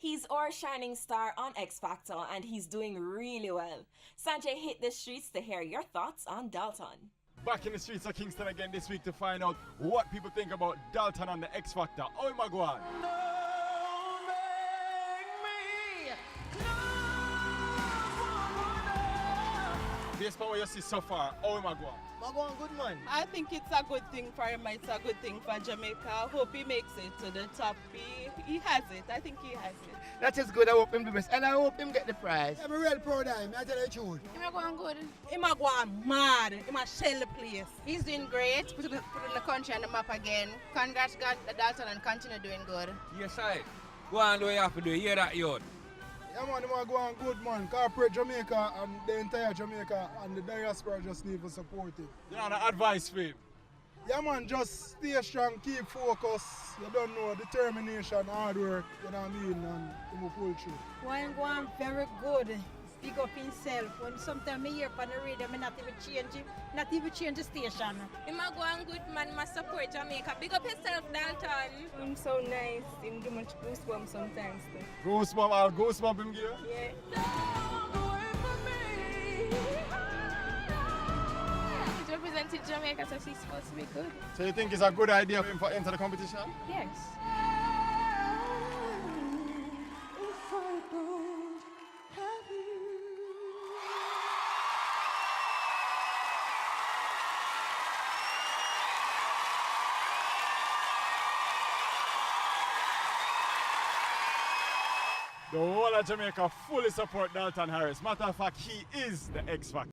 He's our shining star on X Factor and he's doing really well. Sanjay hit the streets to hear your thoughts on Dalton. Back in the streets of Kingston again this week to find out what people think about Dalton on the X Factor. Oh my God. Based on what you see so far, oh my God. Magwan good man. I think it's a good thing for him. It's a good thing for Jamaica. I hope he makes it to the top. He has it. I think he has it. That is good. I hope him do best. And I hope him get the prize. I'm real proud of him. I tell you the truth. Him going good. Him going mad. Him a shell the place. He's doing great. Put the country on the map again. Congrats, God, Dalton, and continue doing good. Yes, I. Go on, do what you have to do. Hear that, youth. Yeah, man, I'm going good, man. Corporate Jamaica and the entire Jamaica and the diaspora just need to support it. You know, the advice for him. Yeah, man, just stay strong, keep focus. You don't know, determination, hard work, you know what I mean, and he will pull through. Going very good. Speak up himself. When sometimes I hear on the radio, I not even change the station. Him going good, man. Must support Jamaica. Big up yourself, Dalton. Him so nice. Him give much goosebumps sometimes. Goosebump, I'll goosebump him give. Yeah. He's represented Jamaica, so he's supposed to be good. So you think it's a good idea for him to enter the competition? Yes. The whole of Jamaica fully support Dalton Harris. Matter of fact, he is the X Factor.